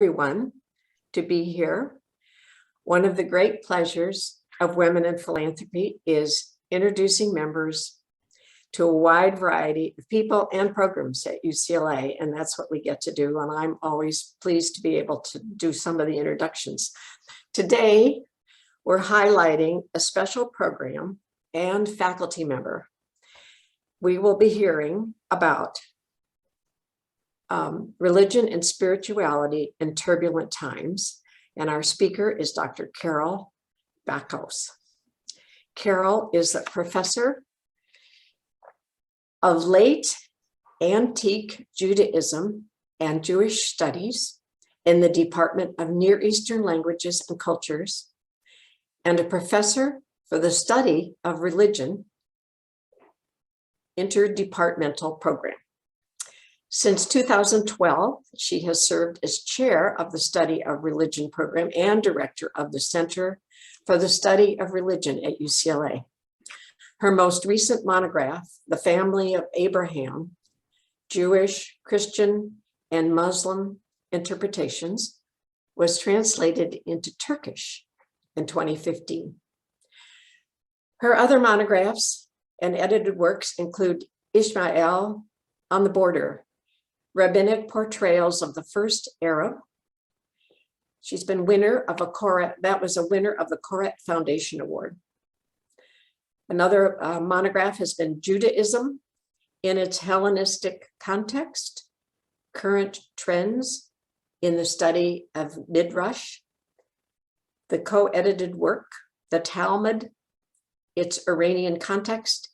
everyone to be here. One of the great pleasures of Women in Philanthropy is introducing members to a wide variety of people and programs at UCLA, and that's what we get to do, and I'm always pleased to be able to do some of the introductions. Today, we're highlighting a special program and faculty member. We will be hearing about religion and spirituality in turbulent times, and our speaker is Dr. Carol Bakhos. Carol is a professor of late antique Judaism and Jewish studies in the Department of Near Eastern Languages and Cultures, and a professor for the study of religion, interdepartmental program. Since 2012, she has served as chair of the Study of Religion program and director of the Center for the Study of Religion at UCLA. Her most recent monograph, The Family of Abraham, Jewish, Christian, and Muslim Interpretations, was translated into Turkish in 2015. Her other monographs and edited works include Ishmael on the Border, Rabbinic Portrayals of the First Arab. She's been winner of a winner of the Koret Foundation Award. Another monograph has been Judaism in its Hellenistic Context, Current Trends in the Study of Midrash, the co-edited work, The Talmud, its Iranian Context,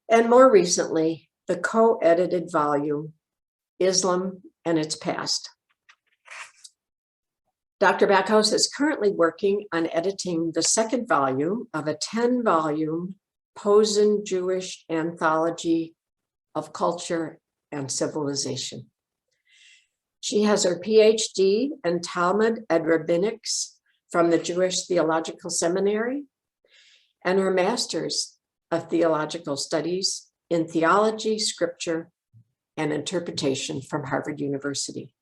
and more recently, the co-edited volume, Islam and Its Past. Dr. Bakhos is currently working on editing the second volume of a 10-volume Posen Jewish anthology of culture and civilization. She has her PhD in Talmud and Rabbinics from the Jewish Theological Seminary and her Master's of Theological Studies in Theology, Scripture, and Interpretation from Harvard University.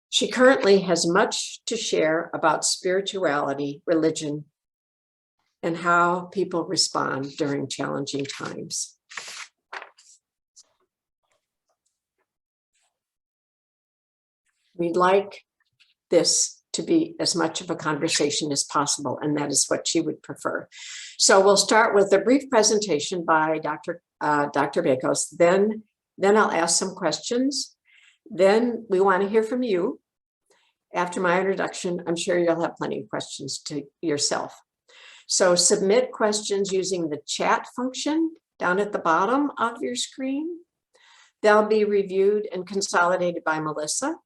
She currently has much to share about spirituality, religion, and how people respond during challenging times. We'd like this to be as much of a conversation as possible, and that is what she would prefer. So we'll start with a brief presentation by Dr. Bakhos, then I'll ask some questions. Then we want to hear from you. After my introduction, I'm sure you'll have plenty of questions to yourself. So submit questions using the chat function down at the bottom of your screen. They'll be reviewed and consolidated by Melissa,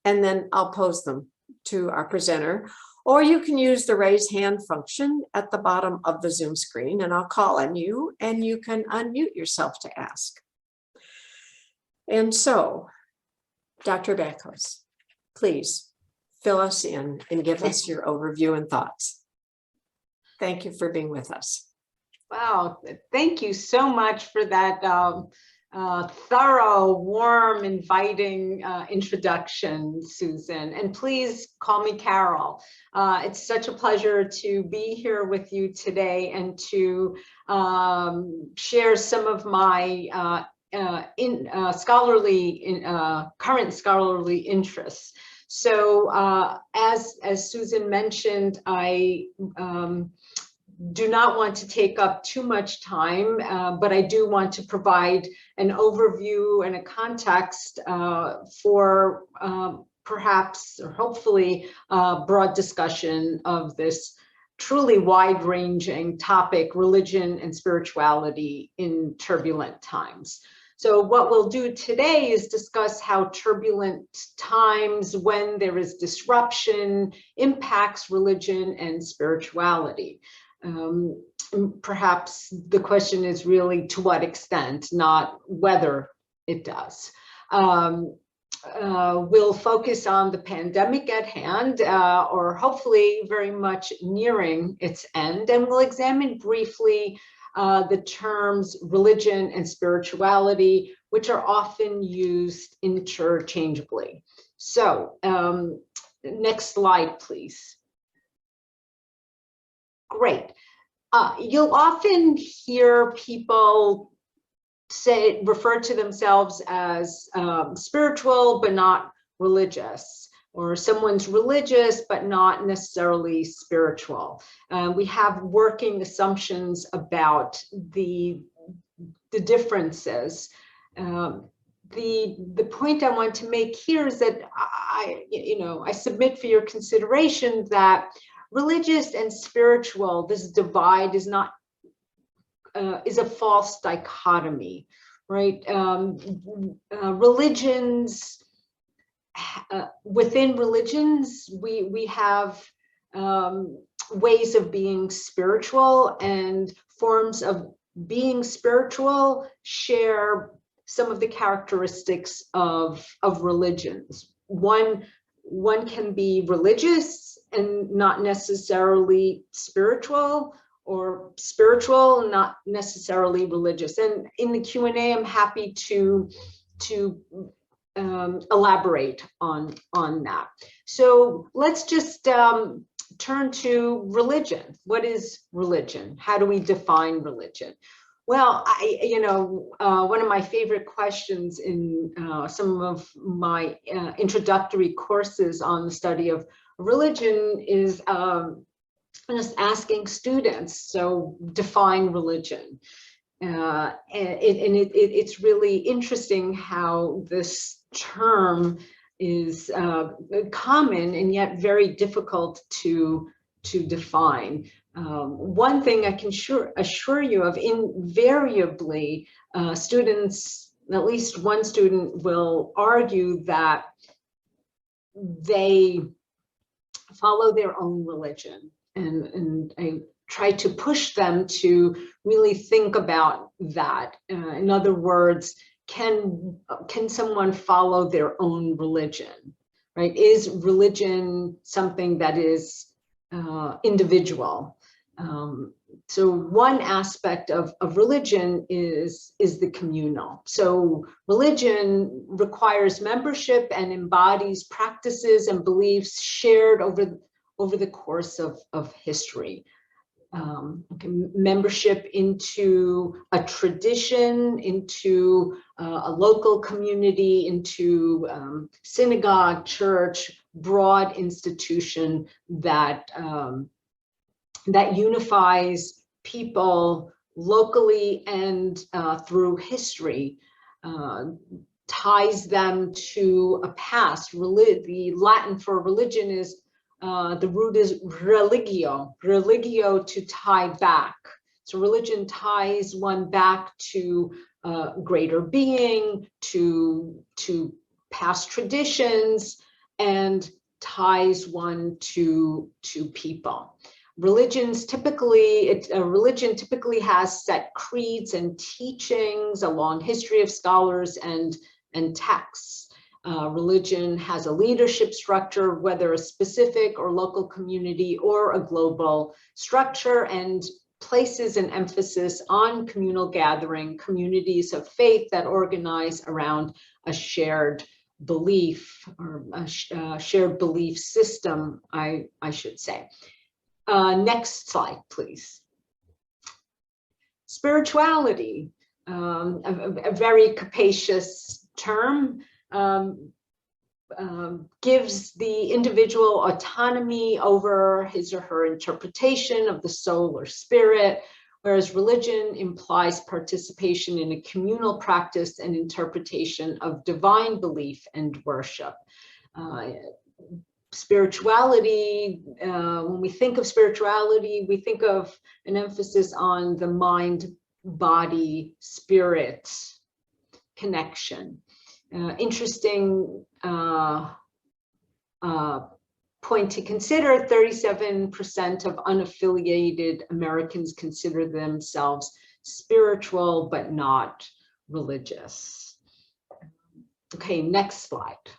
and then I'll pose them to our presenter. Or you can use the raise hand function at the bottom of the Zoom screen, and I'll call on you and you can unmute yourself to ask. And so, Dr. Bakhos, please fill us in and give us your overview and thoughts. Thank you for being with us. Wow, thank you so much for that thorough, warm, inviting introduction, Susan. And please call me Carol. It's such a pleasure to be here with you today and to share some of my current scholarly interests. So as Susan mentioned, I do not want to take up too much time, but I do want to provide an overview and a context for perhaps or hopefully broad discussion of this truly wide-ranging topic, religion and spirituality in turbulent times. So what we'll do today is discuss how turbulent times, when there is disruption, impacts religion and spirituality. Perhaps the question is really to what extent, not whether it does. We'll focus on the pandemic at hand, or hopefully very much nearing its end, and we'll examine briefly the terms religion and spirituality, which are often used interchangeably. So next slide, please. Great. You'll often hear people refer to themselves as spiritual but not religious, or someone's religious but not necessarily spiritual. We have working assumptions about the differences. The point I want to make here is that I submit for your consideration that religious and spiritual, this divide is not is a false dichotomy, right? Religions, within religions, we have ways of being spiritual, and forms of being spiritual share some of the characteristics of religions. One can be religious and not necessarily spiritual, or spiritual, not necessarily religious. And in the Q&A, I'm happy to elaborate on that. So let's just turn to religion. What is religion? How do we define religion? Well, one of my favorite questions in some of my introductory courses on the study of religion is just asking students, so define religion. It's really interesting how this term is common and yet very difficult to define. One thing I can assure you of, invariably, students, at least one student, will argue that they follow their own religion. And I try to push them to really think about that. In other words, can someone follow their own religion, right? Is religion something that is individual? So one aspect of religion is the communal. So religion requires membership and embodies practices and beliefs shared over the course of history. Membership into a tradition, into a local community, into synagogue, church, broad institution that that unifies people locally and through history, ties them to a past. The Latin for religion is the root is religio, to tie back. So religion ties one back to greater being, to past traditions, and ties one to people. Religion typically has set creeds and teachings, a long history of scholars and texts. Religion has a leadership structure, whether a specific or local community or a global structure, and places an emphasis on communal gathering, communities of faith that organize around a shared belief, or a shared belief system, I should say. Next slide, please. Spirituality, a very capacious term, gives the individual autonomy over his or her interpretation of the soul or spirit, whereas religion implies participation in a communal practice and interpretation of divine belief and worship. Spirituality, when we think of spirituality, we think of an emphasis on the mind, body, spirit connection. Interesting point to consider, 37% of unaffiliated Americans consider themselves spiritual but not religious. Okay, next slide.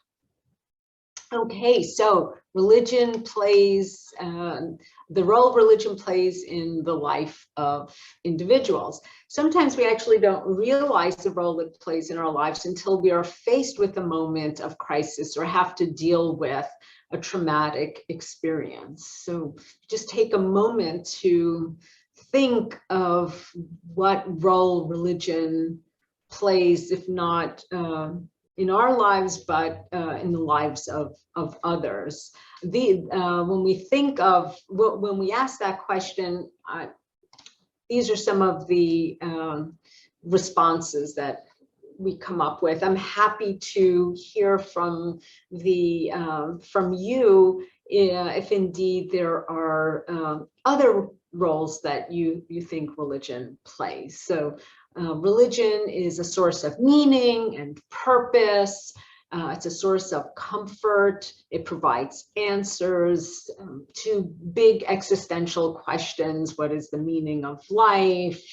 Okay, so religion plays, the role religion plays in the life of individuals. Sometimes we actually don't realize the role it plays in our lives until we are faced with a moment of crisis or have to deal with a traumatic experience. So just take a moment to think of what role religion plays, if not in our lives, but in the lives of others. When we think of, when we ask that question, these are some of the responses that we come up with. I'm happy to hear from you if indeed there are other roles that you think religion plays. So religion is a source of meaning and purpose. It's a source of comfort. It provides answers to big existential questions. What is the meaning of life?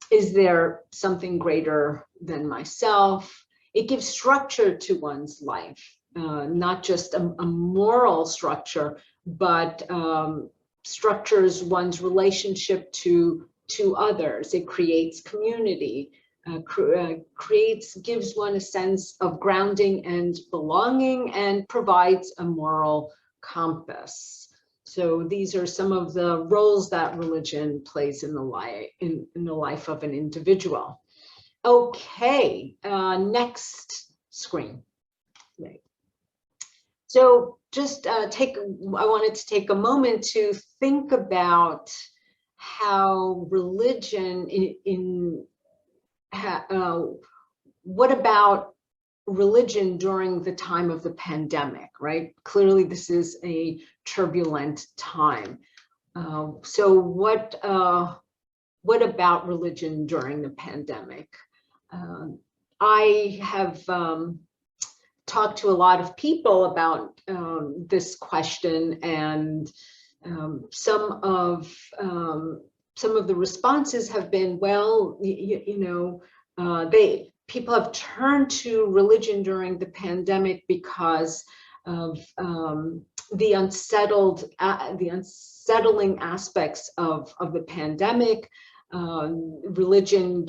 Is there something greater than myself? It gives structure to one's life, not just a moral structure, but structures one's relationship to others. It creates community, gives one a sense of grounding and belonging, and provides a moral compass. So these are some of the roles that religion plays in the life of an individual. Okay, next screen. Right. So just I wanted to take a moment to think about how religion what about religion during the time of the pandemic, right? Clearly, this is a turbulent time. So what about religion during the pandemic? I have talked to a lot of people about this question, and some of the responses have been, well, people have turned to religion during the pandemic because of the unsettling aspects of the pandemic. Religion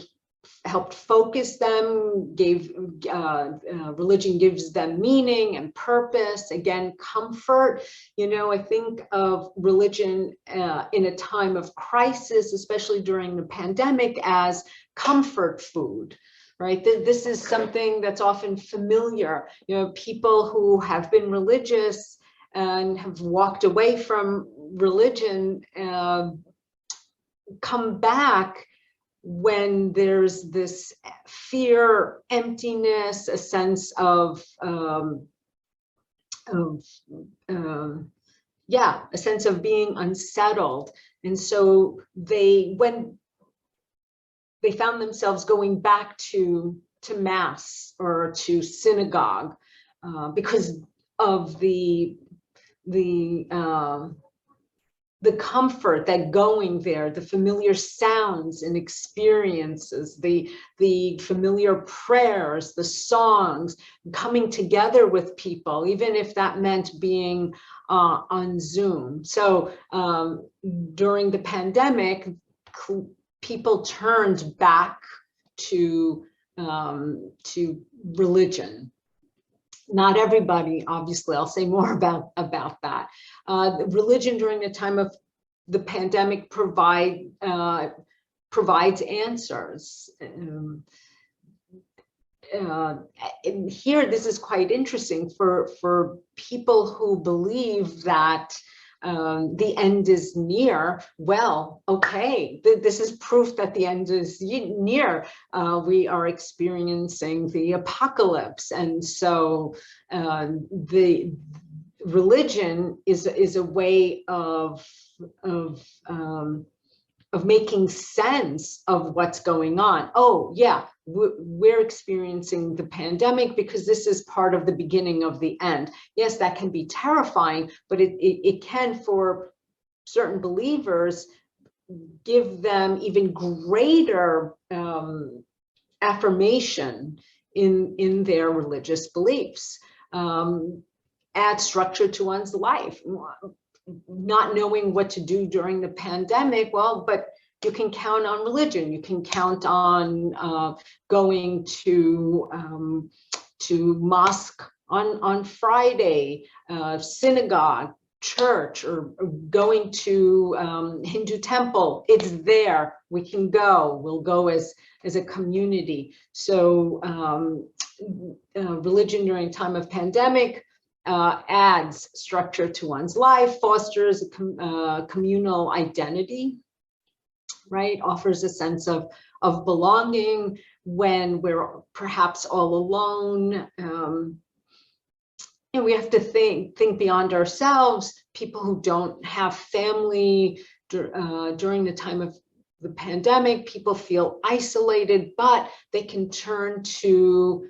helped focus them, religion gives them meaning and purpose, again, comfort. I think of religion in a time of crisis, especially during the pandemic, as comfort food, right? This is something that's often familiar. People who have been religious and have walked away from religion come back when there's this fear, emptiness, a sense of a sense of being unsettled. And so when they found themselves going back to mass or to synagogue because of the comfort that going there, the familiar sounds and experiences, the familiar prayers, the songs, coming together with people, even if that meant being on Zoom. So during the pandemic, people turned back to religion. Not everybody, obviously. I'll say more about that. Religion during the time of the pandemic provides answers. And here, this is quite interesting for people who believe that the end is near. Well, okay, this is proof that the end is near. We are experiencing the apocalypse, and so the religion is a way of making sense of what's going on. Oh yeah, we're experiencing the pandemic because this is part of the beginning of the end. Yes, that can be terrifying, but it can, for certain believers, give them even greater affirmation in their religious beliefs. add structure to one's life. Not knowing what to do during the pandemic, well, but you can count on religion. You can count on going to mosque on Friday, synagogue, church, or going to Hindu temple. It's there. We can go. We'll go as a community. So religion during time of pandemic adds structure to one's life, fosters a communal identity, right? Offers a sense of belonging when we're perhaps all alone. And we have to think beyond ourselves. People who don't have family during the time of the pandemic, people feel isolated, but they can turn to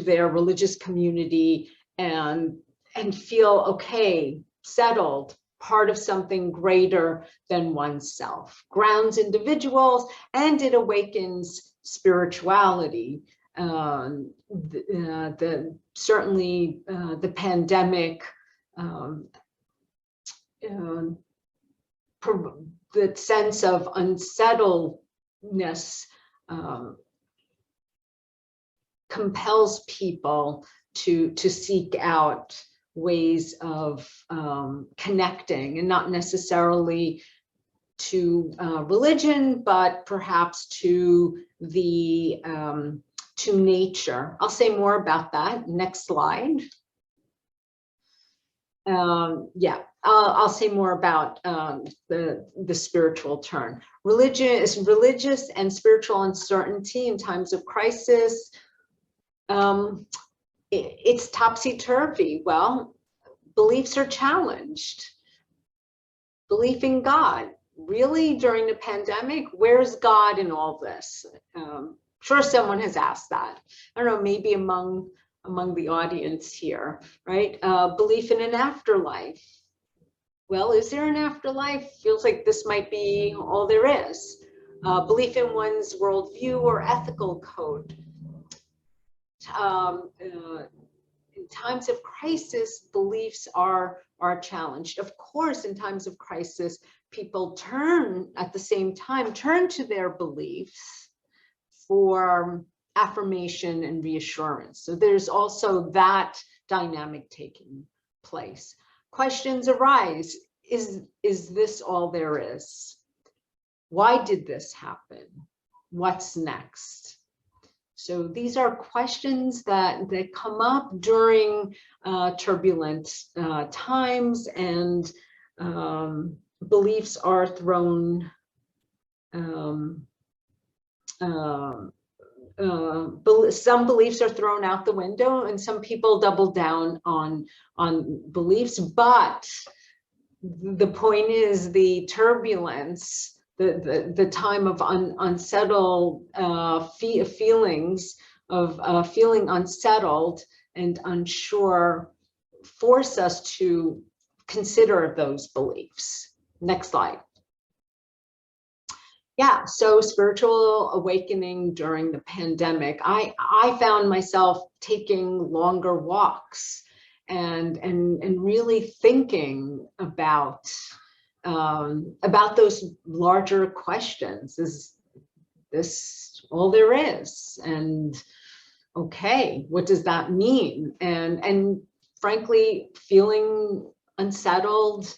their religious community and feel okay, settled, part of something greater than oneself. Grounds individuals, and it awakens spirituality. Certainly the pandemic, the sense of unsettledness compels people to seek out ways of connecting, and not necessarily to religion, but perhaps to the to nature. I'll say more about that. Next slide. Yeah, I'll say more about the spiritual turn. Religious and spiritual uncertainty in times of crisis. It's topsy-turvy. Well, beliefs are challenged. Belief in God. Really, during the pandemic, where's God in all this? Sure, someone has asked that. I don't know, maybe among the audience here, right? Belief in an afterlife. Well, is there an afterlife? Feels like this might be all there is. Belief in one's worldview or ethical code. In times of crisis, beliefs are challenged. Of course, in times of crisis, people turn to their beliefs for affirmation and reassurance. So there's also that dynamic taking place. Questions arise. Is this all there is? Why did this happen? What's next? So these are questions that come up during turbulent times, and beliefs are thrown. Some beliefs are thrown out the window, and some people double down on beliefs. But the point is, the turbulence, the time of unsettled feelings, of feeling unsettled and unsure, force us to consider those beliefs. Next slide. Yeah, so spiritual awakening during the pandemic. I found myself taking longer walks and really thinking about those larger questions. Is this all there is? And okay, what does that mean? And frankly, feeling unsettled,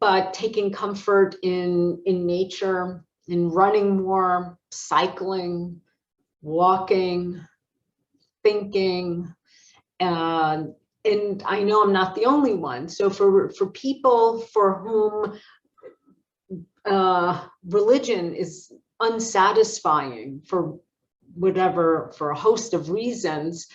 but taking comfort in nature, in running more, cycling, walking, thinking. And I know I'm not the only one. So for people for whom religion is unsatisfying for a host of reasons,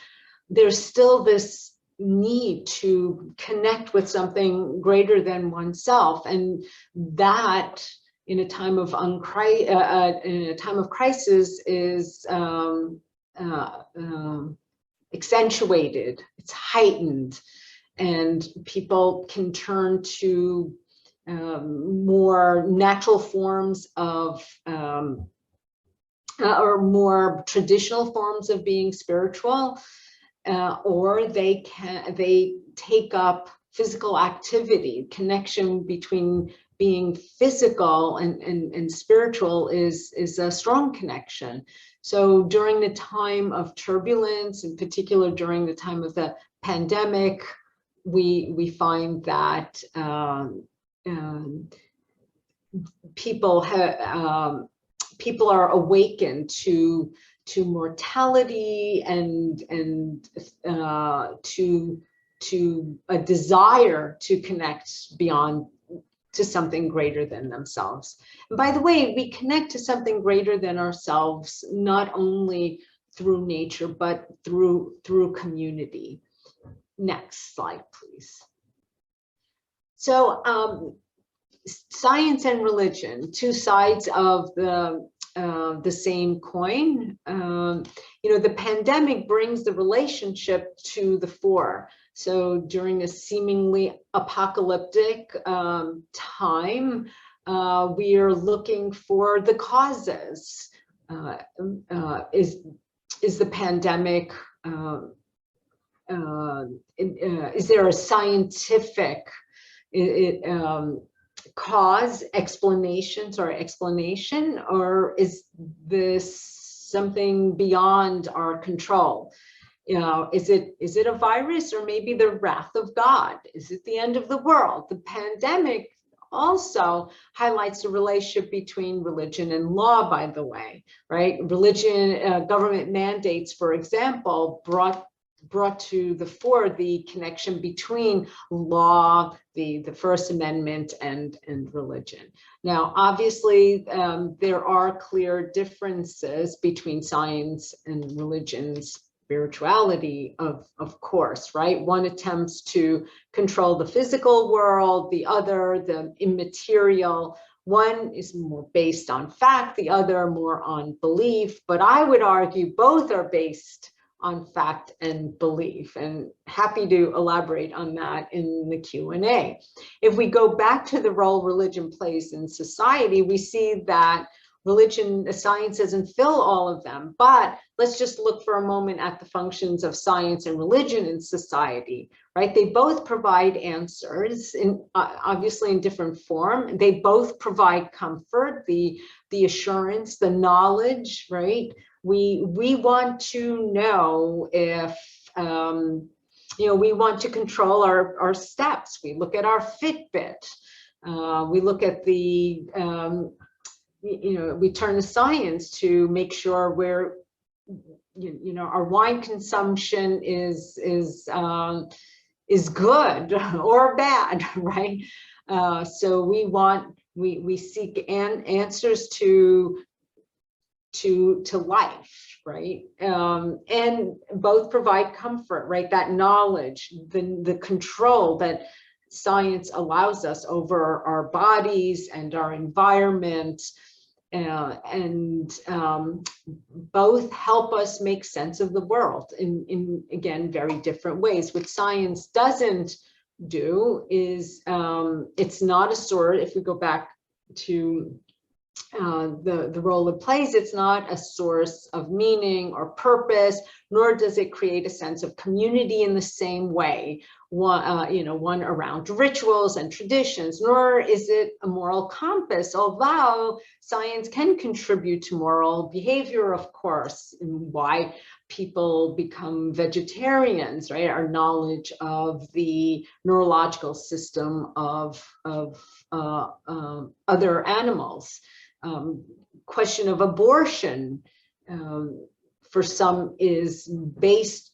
there's still this need to connect with something greater than oneself, and that in a time of crisis is accentuated. It's heightened, and people can turn to more natural forms of or more traditional forms of being spiritual. or they take up physical activity. Connection between being physical and spiritual is a strong connection. So during the time of turbulence, in particular during the time of the pandemic, we find that people are awakened to mortality and to a desire to connect beyond, to something greater than themselves. And by the way, we connect to something greater than ourselves not only through nature but through community. Next slide, please. So science and religion, two sides of the same coin. The pandemic brings the relationship to the fore. So during a seemingly apocalyptic time, we are looking for the causes. Is the pandemic, is there a scientific cause, explanation, or is this something beyond our control? Is it a virus, or maybe the wrath of God? Is it the end of the world? The pandemic also highlights the relationship between religion and law, by the way, right? Religion, government mandates, for example, brought to the fore the connection between law, the First Amendment, and religion. Now, obviously, there are clear differences between science and religion's spirituality, of course, right? One attempts to control the physical world, the other, the immaterial. One is more based on fact, the other more on belief, but I would argue both are based on fact and belief, and happy to elaborate on that in the Q&A. If we go back to the role religion plays in society, we see that science doesn't fill all of them, but let's just look for a moment at the functions of science and religion in society, right? They both provide answers, obviously in different form. They both provide comfort, the assurance, the knowledge, right? We want to know if, we want to control our steps. We look at our Fitbit. We look at the, we turn to science to make sure we're, our wine consumption is good or bad, right? So we seek answers to life, right? And both provide comfort, right? That knowledge, the control that science allows us over our bodies and our environment, and both help us make sense of the world in again, very different ways. What science doesn't do is, it's not a source. If we go back to the role it plays, it's not a source of meaning or purpose, nor does it create a sense of community in the same way, one around rituals and traditions, nor is it a moral compass, although science can contribute to moral behavior, of course, and why people become vegetarians, right? Our knowledge of the neurological system of other animals. Question of abortion, for some, is based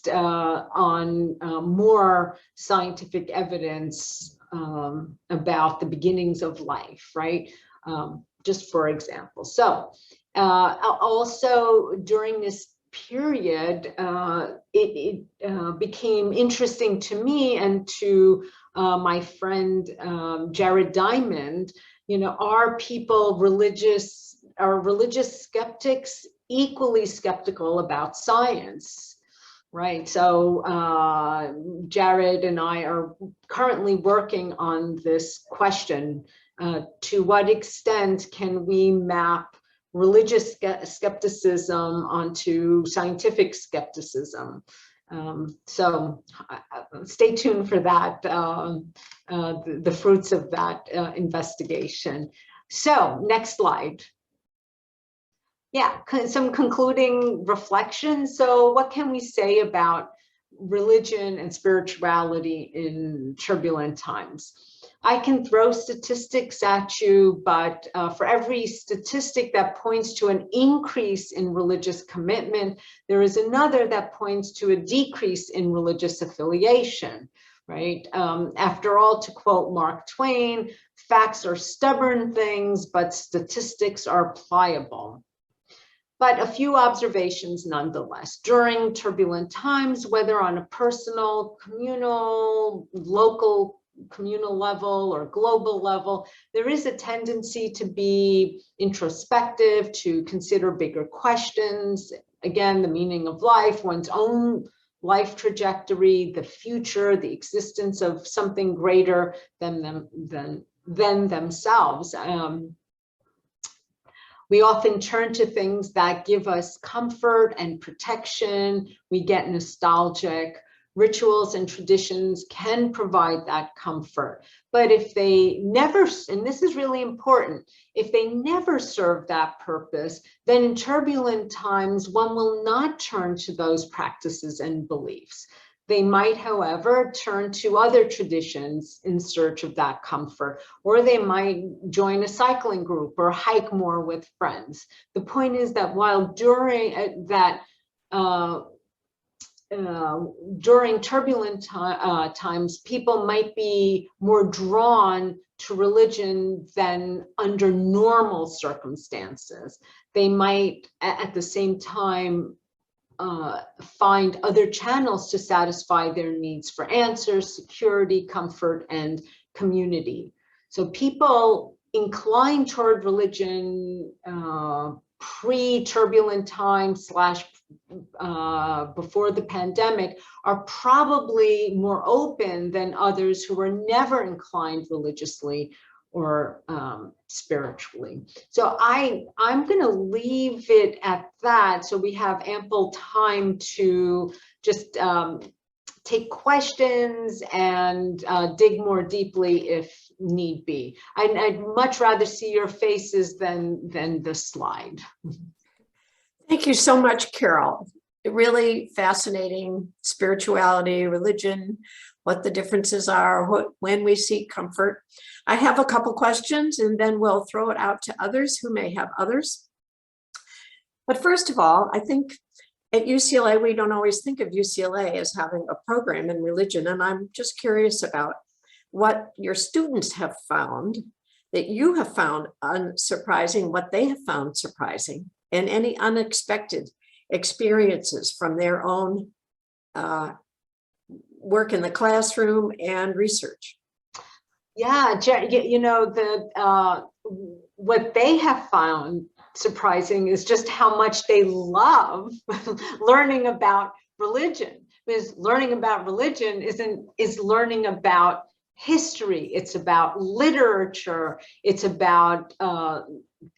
on more scientific evidence about the beginnings of life, right? Just for example. So also during this period, it became interesting to me and to my friend Jared Diamond, are religious skeptics equally skeptical about science, right? So Jared and I are currently working on this question. To what extent can we map religious skepticism onto scientific skepticism. So stay tuned for that, the fruits of that investigation. So next slide. Yeah, some concluding reflections. So what can we say about religion and spirituality in turbulent times? I can throw statistics at you, but for every statistic that points to an increase in religious commitment, there is another that points to a decrease in religious affiliation, right? After all, to quote Mark Twain, facts are stubborn things, but statistics are pliable. But a few observations nonetheless. During turbulent times, whether on a personal, communal, local, communal level or global level, there is a tendency to be introspective, to consider bigger questions. Again, the meaning of life, one's own life trajectory, the future, the existence of something greater than themselves. We often turn to things that give us comfort and protection. We get nostalgic. Rituals and traditions can provide that comfort. But if they never, and this is really important, if they never serve that purpose, then in turbulent times, one will not turn to those practices and beliefs. They might, however, turn to other traditions in search of that comfort, or they might join a cycling group or hike more with friends. The point is that while during turbulent times, people might be more drawn to religion than under normal circumstances. They might, at the same time, find other channels to satisfy their needs for answers, security, comfort, and community. So people inclined toward religion pre-turbulent times / before the pandemic are probably more open than others who were never inclined religiously or spiritually. So I'm going to leave it at that, so we have ample time to just take questions and dig more deeply if need be. I'd much rather see your faces than the slide. Thank you so much, Carol. Really fascinating. Spirituality, religion, what the differences are, when we seek comfort. I have a couple questions and then we'll throw it out to others who may have others. But first of all, I think at UCLA, we don't always think of UCLA as having a program in religion. And I'm just curious about what your students have found, that you have found unsurprising, what they have found surprising, and any unexpected experiences from their own work in the classroom and research. Yeah, you know, what they have found surprising is just how much they love learning about religion. Because learning about religion is learning about history, it's about literature, it's about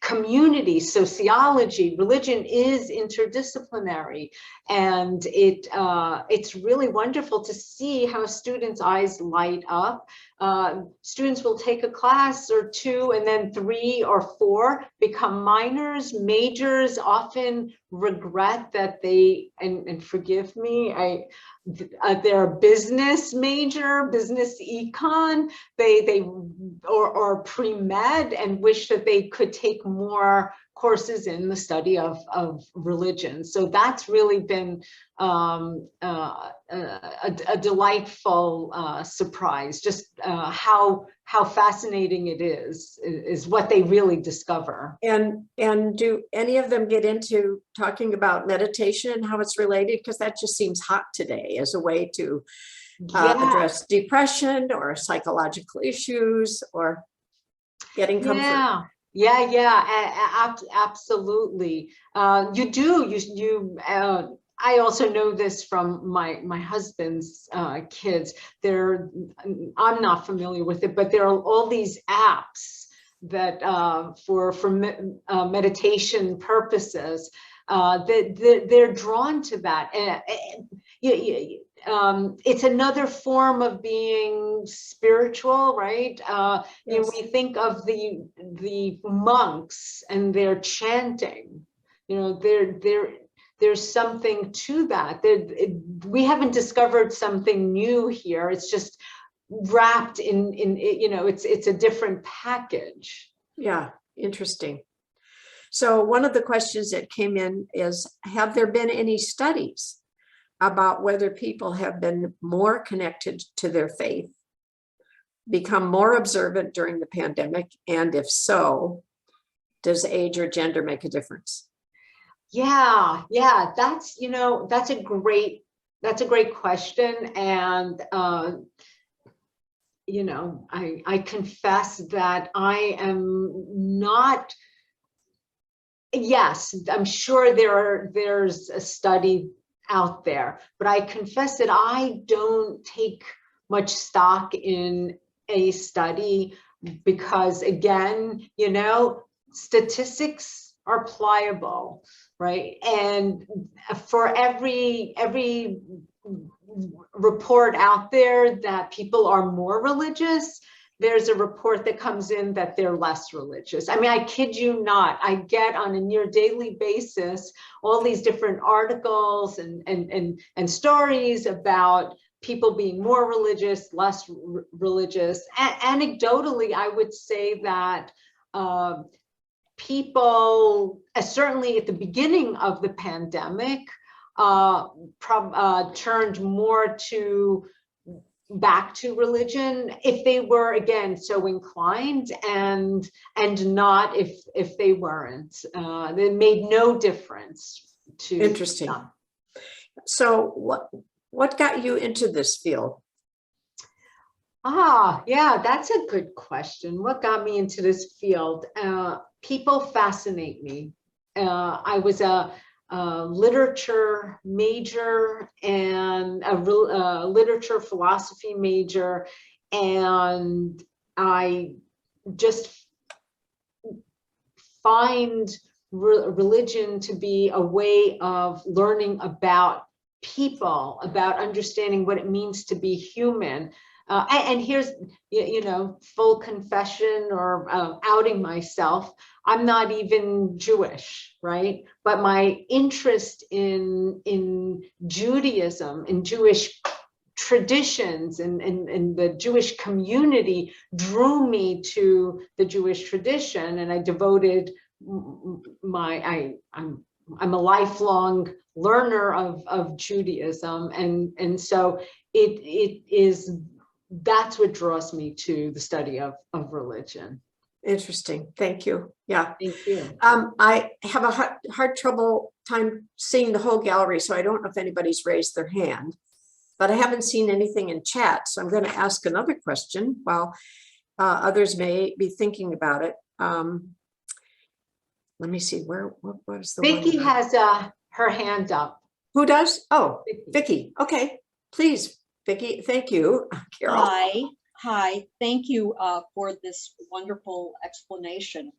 community, sociology. Religion is interdisciplinary, and it's really wonderful to see how students' eyes light up. Students will take a class or two, and then 3 or 4 become minors. Majors often regret that they, and forgive me, they're a business major, business econ, or pre-med, and wish that they could take more courses in the study of religion. So that's really been a delightful surprise. Just how fascinating it is what they really discover. And do any of them get into talking about meditation and how it's related? Because that just seems hot today as a way to address depression or psychological issues or getting comfort. Yeah, absolutely. You do. I also know this from my husband's kids. I'm not familiar with it, but there are all these apps meditation purposes, that they're drawn to that. It's another form of being spiritual, right? Yes. We think of the monks and their chanting. There's something to that. We haven't discovered something new here. It's just wrapped in it's a different package. Yeah, interesting. So one of the questions that came in is, have there been any studies about whether people have been more connected to their faith, become more observant during the pandemic? And if so, does age or gender make a difference? Yeah, that's a great question. And I confess that I am not. Yes, I'm sure there's a study out there, but I confess that I don't take much stock in a study because, again, statistics are pliable, right? And for every report out there that people are more religious, there's a report that comes in that they're less religious. I mean, I kid you not, I get on a near daily basis all these different articles and stories about people being more religious, less religious. Anecdotally, I would say that people, certainly at the beginning of the pandemic, turned more back to religion if they were, again, so inclined, and not if they weren't. It made no difference to Interesting. them. So what got you into this field? Yeah, that's a good question. What got me into this field? People fascinate me. I was a literature major and a literature philosophy major, and I just find religion to be a way of learning about people, about understanding what it means to be human. And here's, full confession or outing myself. I'm not even Jewish, right? But my interest in Judaism, in Jewish traditions, and the Jewish community drew me to the Jewish tradition, and I devoted I'm a lifelong learner of Judaism, and so that's what draws me to the study of religion. Interesting. Thank you. Yeah. Thank you. I have a hard trouble time seeing the whole gallery, so I don't know if anybody's raised their hand, but I haven't seen anything in chat. So I'm going to ask another question while others may be thinking about it. Let me see, what is the Vicki one? has her hand up. Who does? Oh, Vicki. Okay, please, Vicki. Thank you, Carol. Hi. Thank you for this wonderful explanation.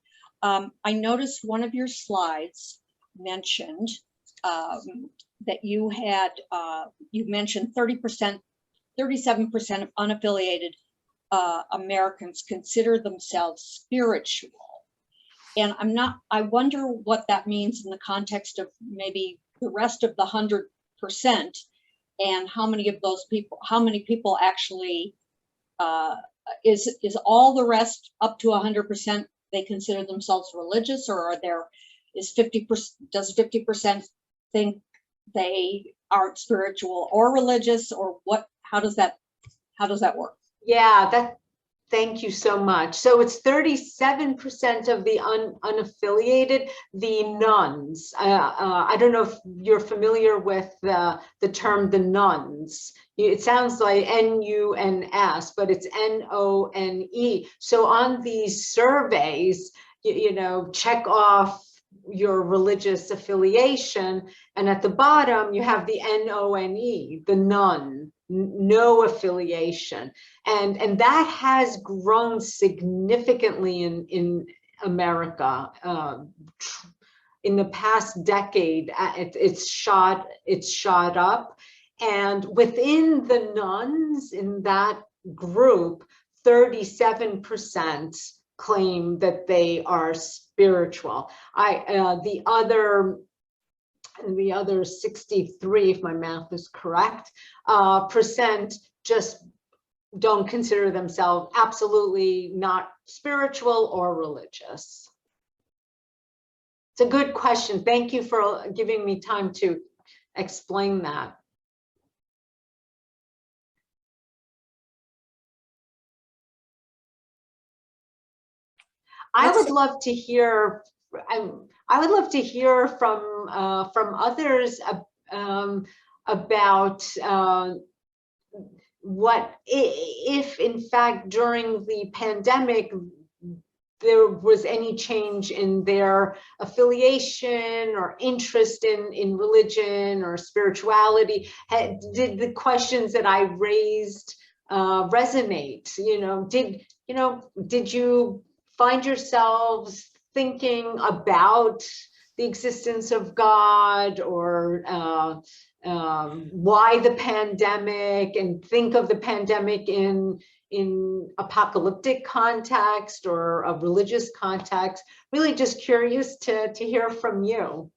I noticed one of your slides mentioned that you mentioned 37% of unaffiliated Americans consider themselves spiritual. And I wonder what that means in the context of maybe the rest of the 100%, and how many people actually, is all the rest up to 100% they consider themselves religious, or does 50% think they aren't spiritual or religious, or what? How does that work? Yeah, thank you so much. So it's 37% of the unaffiliated, the nuns. I don't know if you're familiar with the term the nuns. It sounds like N-U-N-S, but it's N-O-N-E. So on these surveys, check off your religious affiliation. And at the bottom, you have the NONE, the none, no affiliation. And that has grown significantly in America. In the past decade, it's shot up. And within the nuns in that group, 37% claim that they are spiritual. The other 63, if my math is correct, percent just don't consider themselves absolutely not spiritual or religious. It's a good question. Thank you for giving me time to explain that. I would love to hear. I would love to hear from others about what if, in fact, during the pandemic, there was any change in their affiliation or interest in religion or spirituality. Did the questions that I raised resonate? Did you find yourselves thinking about the existence of God, or why the pandemic, and think of the pandemic in apocalyptic context or a religious context? Really just curious to hear from you.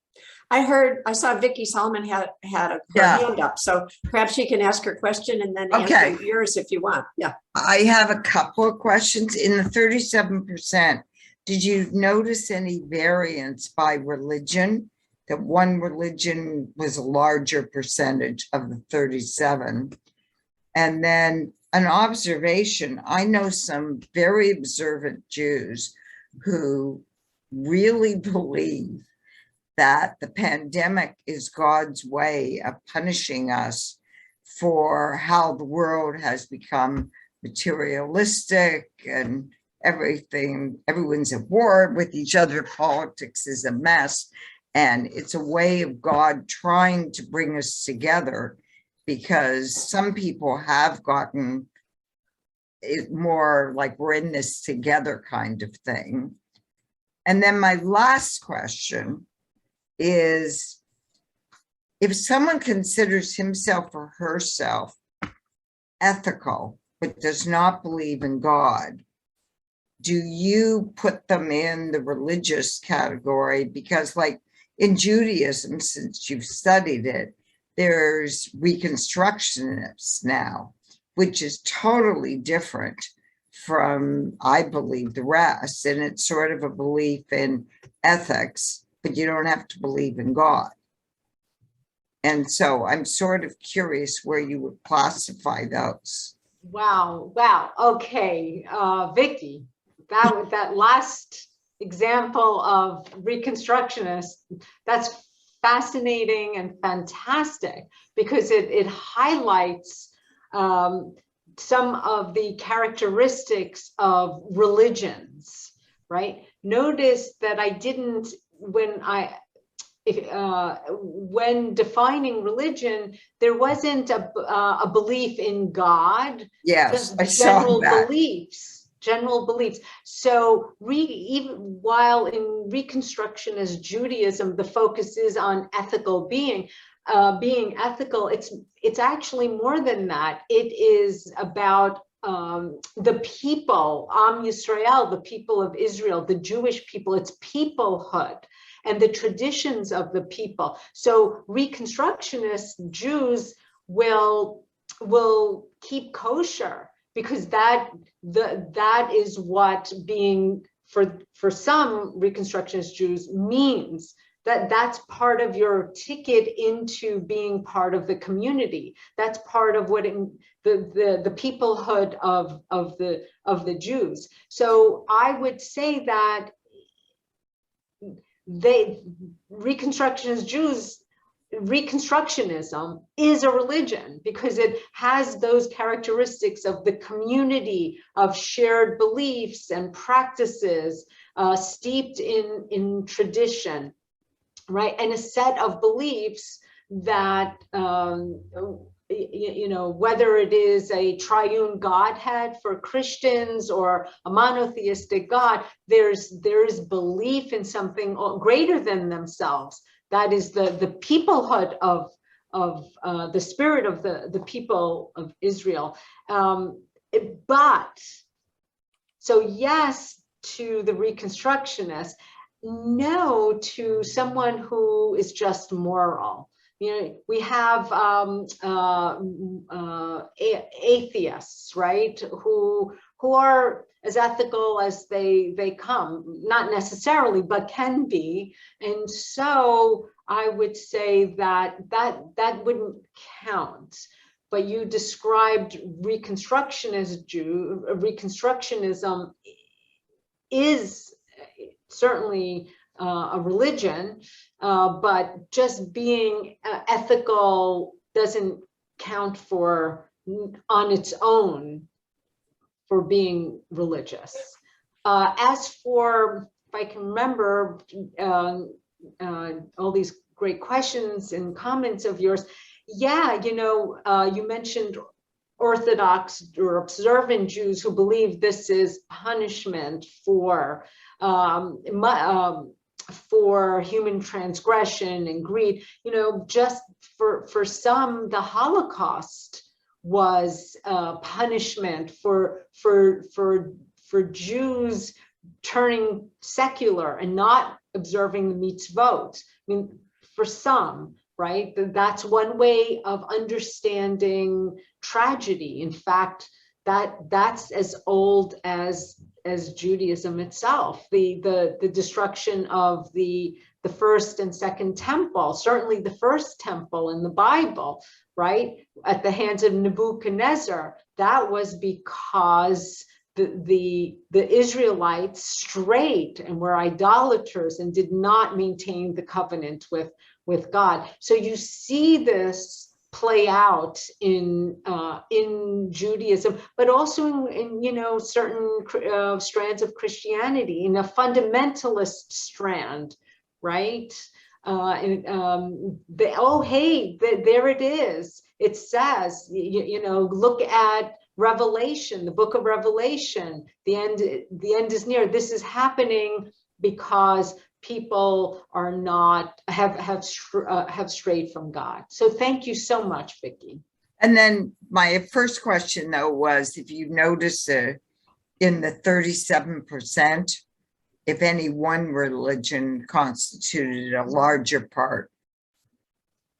I saw Vicki Solomon had her hand up, so perhaps she can ask her question and then answer yours if you want. Yeah. I have a couple of questions. In the 37%, did you notice any variance by religion? That one religion was a larger percentage of the 37? And then an observation, I know some very observant Jews who really believe that the pandemic is God's way of punishing us for how the world has become materialistic and everyone's at war with each other. Politics is a mess. And it's a way of God trying to bring us together, because some people have gotten it more like we're in this together kind of thing. And then my last question is, if someone considers himself or herself ethical, but does not believe in God, do you put them in the religious category? Because like in Judaism, since you've studied it, there's Reconstructionists now, which is totally different from, I believe, the rest. And it's sort of a belief in ethics, but you don't have to believe in God. And so I'm sort of curious where you would classify those. Wow. Okay, Vicki, that last example of Reconstructionist, that's fascinating and fantastic, because it highlights some of the characteristics of religions, right? Notice that I didn't, when defining religion, there wasn't a belief in God. Yes, just I saw that. General beliefs. So even while in Reconstructionist Judaism, the focus is on ethical being ethical, it's actually more than that. It is about the people, Am Yisrael, the people of Israel, the Jewish people, it's peoplehood and the traditions of the people. So Reconstructionist Jews will keep kosher, because that is what being, for some Reconstructionist Jews, means. That's part of your ticket into being part of the community. That's part of what the peoplehood of the Jews. So I would say that Reconstructionism is a religion, because it has those characteristics of the community, of shared beliefs and practices, steeped in tradition. right? And a set of beliefs that, whether it is a triune Godhead for Christians or a monotheistic God, there's belief in something greater than themselves. That is the peoplehood of the spirit of the people of Israel. But so yes to the Reconstructionists, no to someone who is just moral. We have atheists, right, who are as ethical as they come, not necessarily, but can be. And so I would say that wouldn't count. But you described Reconstructionism is certainly a religion, but just being ethical doesn't count on its own for being religious. As for, if I can remember, all these great questions and comments of yours, yeah, you mentioned Orthodox or observant Jews who believe this is punishment for human transgression and greed. Just for some, the Holocaust was punishment for Jews turning secular and not observing the mitzvot. I mean, for some, right? That's one way of understanding tragedy. In fact, that's as old as Judaism itself. The destruction of the first and second temple, certainly the first temple in the Bible, right, at the hands of Nebuchadnezzar, that was because the Israelites strayed and were idolaters and did not maintain the covenant with God. So you see this play out in Judaism, but also in certain strands of Christianity, in a fundamentalist strand, right? There it is. It says, look at Revelation, the book of Revelation. The end is near. This is happening because people are not have strayed from God. So thank you so much, Vicki. And then my first question though was, if you notice in the 37%, if any one religion constituted a larger part.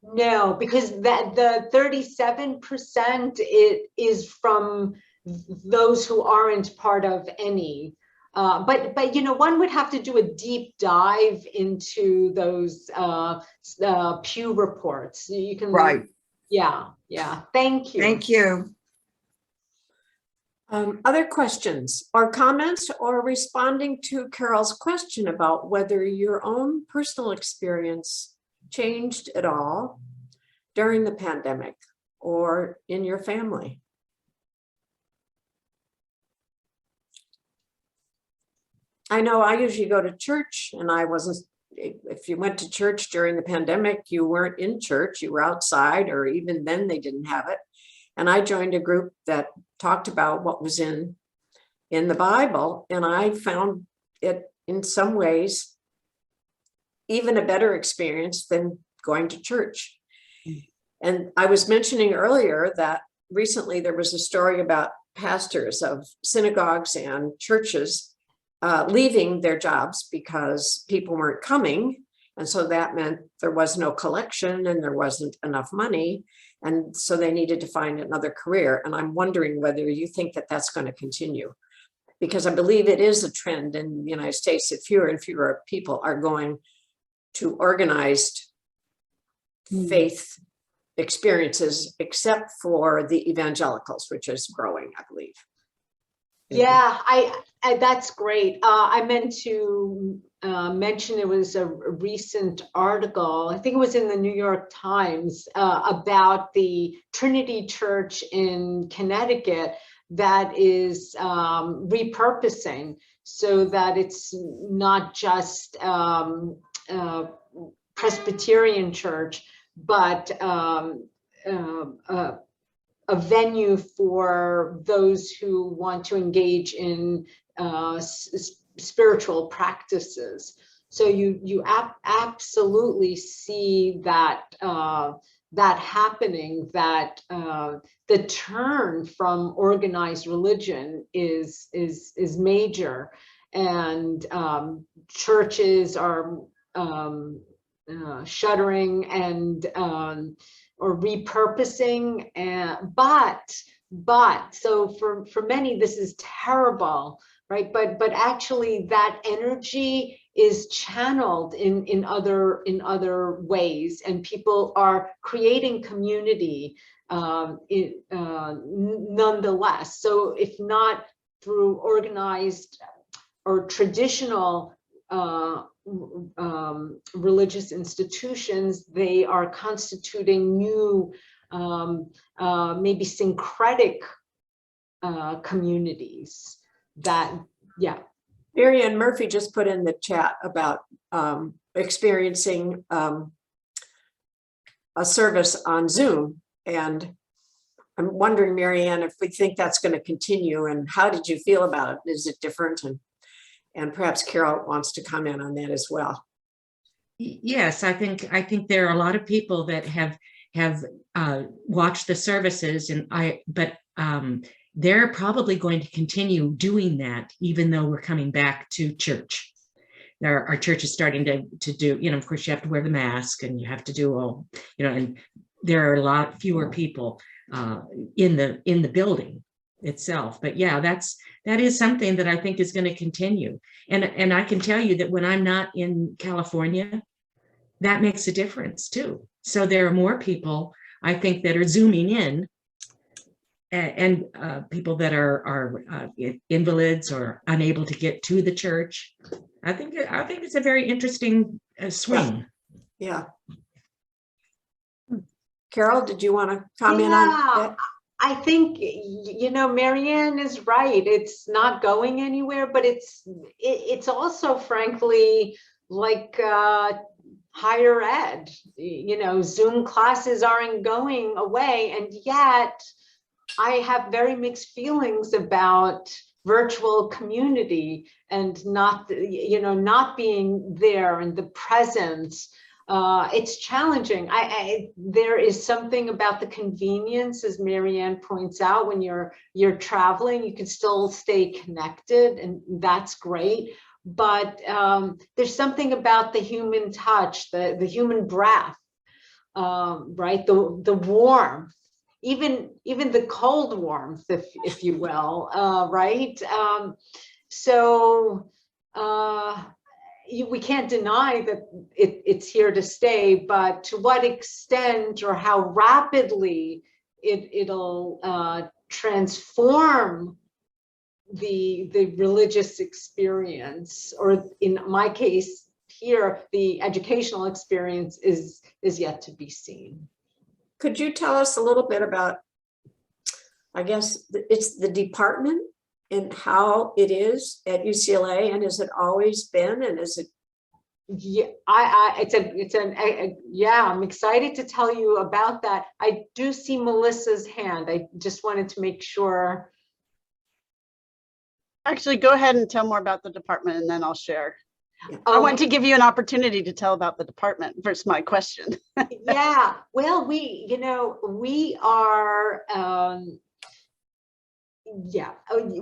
No, because the 37% it is from those who aren't part of any. But one would have to do a deep dive into those Pew reports. You can, right? Yeah. Thank you. Thank you. Other questions or comments, or responding to Carol's question about whether your own personal experience changed at all during the pandemic or in your family? I know I usually go to church, and if you went to church during the pandemic, you weren't in church, you were outside, or even then they didn't have it. And I joined a group that talked about what was in the Bible, and I found it in some ways even a better experience than going to church. And I was mentioning earlier that recently there was a story about pastors of synagogues and churches leaving their jobs because people weren't coming. And so that meant there was no collection and there wasn't enough money. And so they needed to find another career. And I'm wondering whether you think that that's going to continue, because I believe it is a trend in the United States that fewer and fewer people are going to organized faith experiences, except for the evangelicals, which is growing, I believe. Yeah, I that's great. I meant to mention there was a recent article, I think it was in the New York Times, about the Trinity Church in Connecticut that is repurposing so that it's not just Presbyterian church, but a venue for those who want to engage in spiritual practices. So you absolutely see that that happening, that the turn from organized religion is major, and churches are shuttering and or repurposing, and but so for many this is terrible, right? But actually that energy is channeled in other ways, and people are creating community nonetheless. So if not through organized or traditional religious institutions, they are constituting new, maybe syncretic communities that, yeah. Marianne Murphy just put in the chat about experiencing a service on Zoom. And I'm wondering, Marianne, if we think that's going to continue, and how did you feel about it? Is it different? And perhaps Carol wants to comment on that as well. Yes, I think there are a lot of people that have watched the services, but they're probably going to continue doing that, even though we're coming back to church. Our church is starting to do, of course you have to wear the mask and you have to do all, and there are a lot fewer people in the building itself. But yeah, that is something that I think is going to continue. And I can tell you that when I'm not in California, that makes a difference too. So there are more people, I think, that are Zooming in, and people that are invalids or unable to get to the church. I think it's a very interesting swing. Yeah. Carol, did you want to comment on that? I think, Marianne is right. It's not going anywhere, but it's also, frankly, like higher ed. Zoom classes aren't going away, and yet I have very mixed feelings about virtual community and not being there, and the presence. It's challenging. There is something about the convenience, as Marianne points out, when you're traveling, you can still stay connected, and that's great. But there's something about the human touch, the human breath, right? The warmth, even the cold warmth, if you will, right? We can't deny that it's here to stay, but to what extent or how rapidly it'll transform the religious experience, or in my case here, the educational experience is yet to be seen. Could you tell us a little bit about, I guess it's the department and how it is at UCLA, and has it always been, and is it? Yeah, I'm excited to tell you about that. I do see Melissa's hand. I just wanted to make sure. Actually, go ahead and tell more about the department, and then I'll share. Yeah. I want to give you an opportunity to tell about the department versus my question. Yeah, well, we are,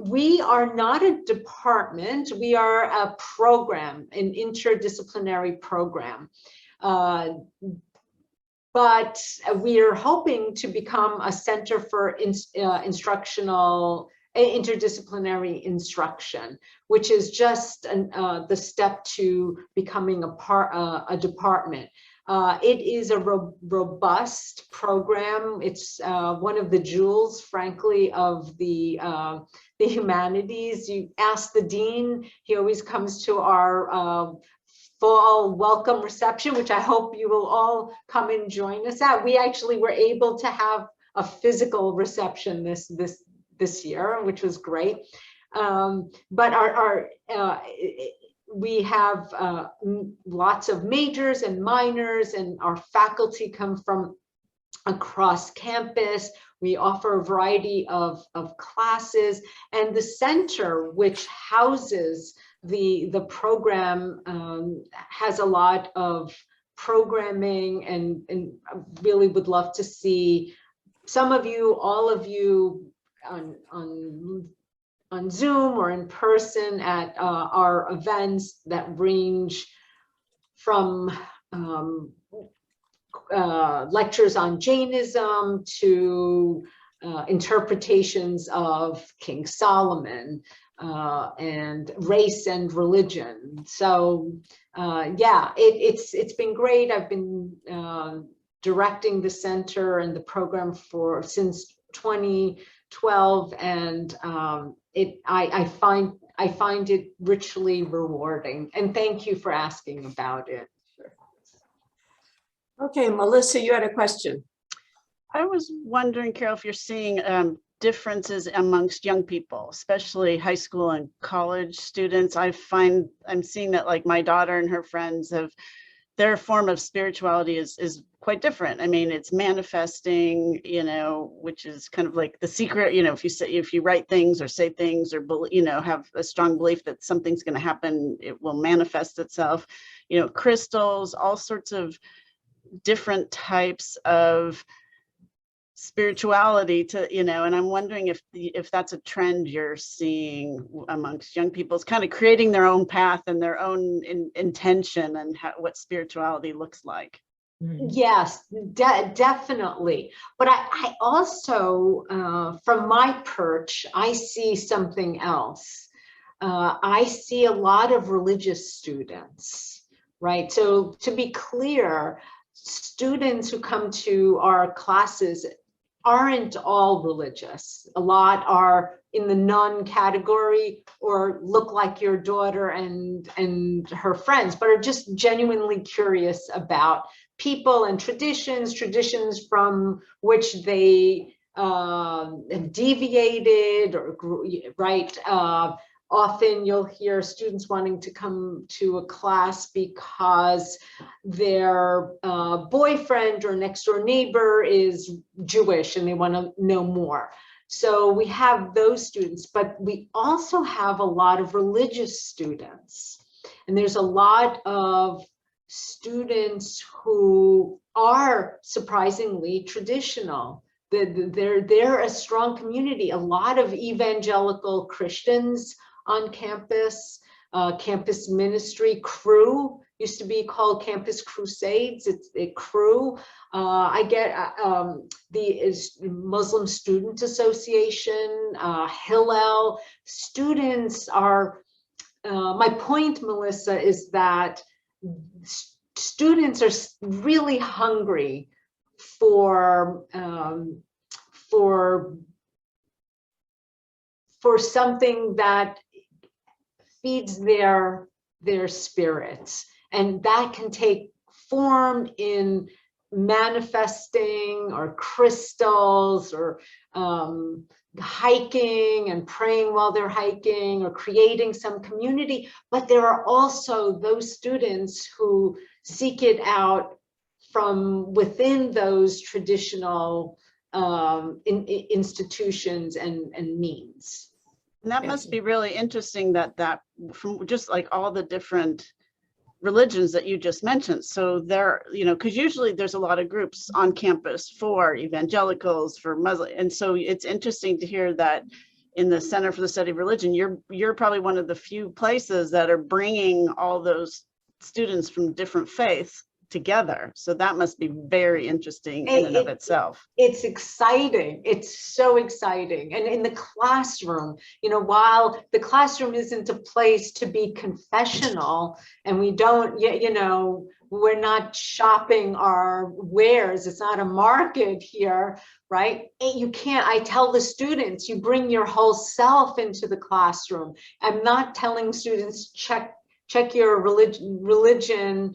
we are not a department. We are a program, an interdisciplinary program. But we are hoping to become a center for interdisciplinary instruction, which is just the step to becoming a department. It is a robust program. It's one of the jewels, frankly, of the humanities. You ask the dean, he always comes to our fall welcome reception, which I hope you will all come and join us at. We actually were able to have a physical reception this year, which was great. But we have lots of majors and minors, and our faculty come from across campus. We offer a variety of classes, and the center, which houses the program, has a lot of programming, and I really would love to see some of you, all of you, on Zoom or in person at our events that range from lectures on Jainism to interpretations of King Solomon and race and religion. So yeah, it's been great. I've been directing the center and the program since 2012, and I find it richly rewarding. And thank you for asking about it. Okay, Melissa, you had a question. I was wondering, Carol, if you're seeing differences amongst young people, especially high school and college students. I'm seeing that, like, my daughter and her friends their form of spirituality is quite different. I mean, it's manifesting, which is kind of like the secret, if you write things or say things or, have a strong belief that something's going to happen, it will manifest itself, crystals, all sorts of different types of spirituality and I'm wondering if that's a trend you're seeing amongst young people. It's kind of creating their own path and their own intention and what spirituality looks like. Yes, definitely. But I also, from my perch, I see something else. I see a lot of religious students, right? So to be clear, students who come to our classes aren't all religious. A lot are in the nun category or look like your daughter and her friends, but are just genuinely curious about people and traditions from which they have deviated or right. Often you'll hear students wanting to come to a class because their boyfriend or next door neighbor is Jewish and they want to know more. So we have those students, but we also have a lot of religious students. And there's a lot of students who are surprisingly traditional. They're a strong community. A lot of evangelical Christians on campus, campus ministry, Crew used to be called Campus Crusades. It's a Crew. I get the Muslim Student Association, Hillel. Students are, my point, Melissa, is that students are really hungry for something that feeds their spirits, and that can take form in manifesting or crystals or hiking and praying while they're hiking or creating some community. But there are also those students who seek it out from within those traditional institutions and means. And that must be really interesting that from just like all the different religions that you just mentioned. So there, because usually there's a lot of groups on campus for evangelicals, for Muslim. And so it's interesting to hear that in the Center for the Study of Religion, you're probably one of the few places that are bringing all those students from different faiths together. So that must be very interesting in and of itself. It's exciting. It's so exciting. And in the classroom, while the classroom isn't a place to be confessional, and we don't, we're not shopping our wares. It's not a market here, right? You can't, I tell the students, you bring your whole self into the classroom. I'm not telling students, check your religion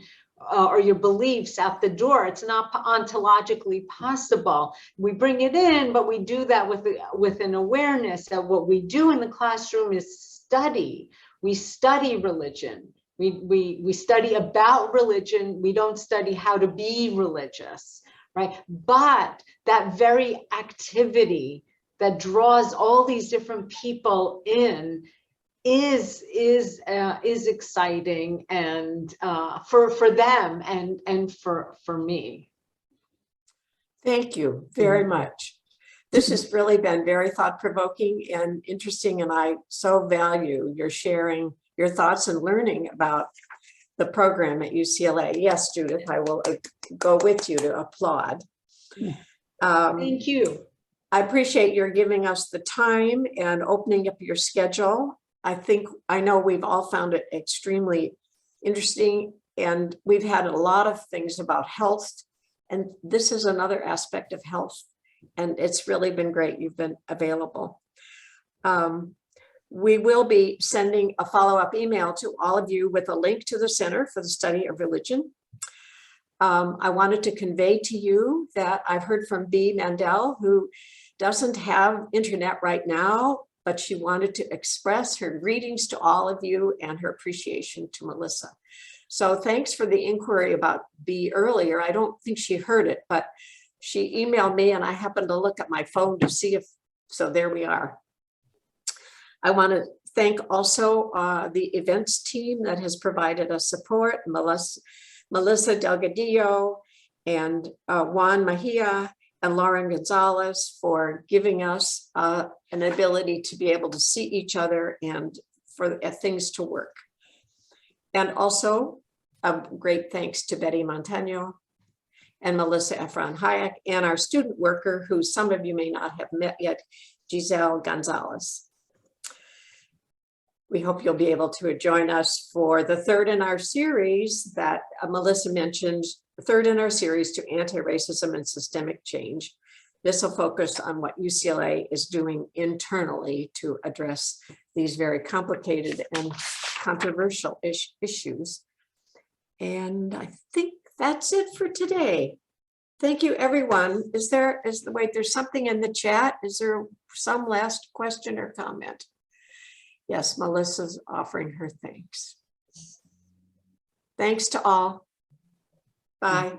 or your beliefs out the door. It's not ontologically possible. We bring it in, but we do that with an awareness that what we do in the classroom is study. We study religion. We study about religion. We don't study how to be religious, right? But that very activity that draws all these different people in is exciting, and for them and for me. Thank you very much. This has really been very thought-provoking and interesting, and I so value your sharing your thoughts and learning about the program at UCLA. Yes, Judith, I will go with you to applaud. Thank you. I appreciate your giving us the time and opening up your schedule. I know we've all found it extremely interesting, and we've had a lot of things about health, and this is another aspect of health, and it's really been great you've been available. We will be sending a follow-up email to all of you with a link to the Center for the Study of Religion. I wanted to convey to you that I've heard from Bea Mandel, who doesn't have internet right now, but she wanted to express her greetings to all of you and her appreciation to Melissa. So thanks for the inquiry about Bea earlier. I don't think she heard it, but she emailed me and I happened to look at my phone to see if, so there we are. I want to thank also the events team that has provided us support, Melissa Delgadillo and Juan Mejia and Lauren Gonzalez for giving us an ability to be able to see each other and for things to work. And also a great thanks to Betty Montano and Melissa Efron Hayek and our student worker, who some of you may not have met yet, Giselle Gonzalez. We hope you'll be able to join us for the third in our series that Melissa mentioned, the third in our series to anti-racism and systemic change. This will focus on what UCLA is doing internally to address these very complicated and controversial issues. And I think that's it for today. Thank you, everyone. Wait, there's something in the chat. Is there some last question or comment? Yes, Melissa's offering her thanks. Thanks to all. Bye.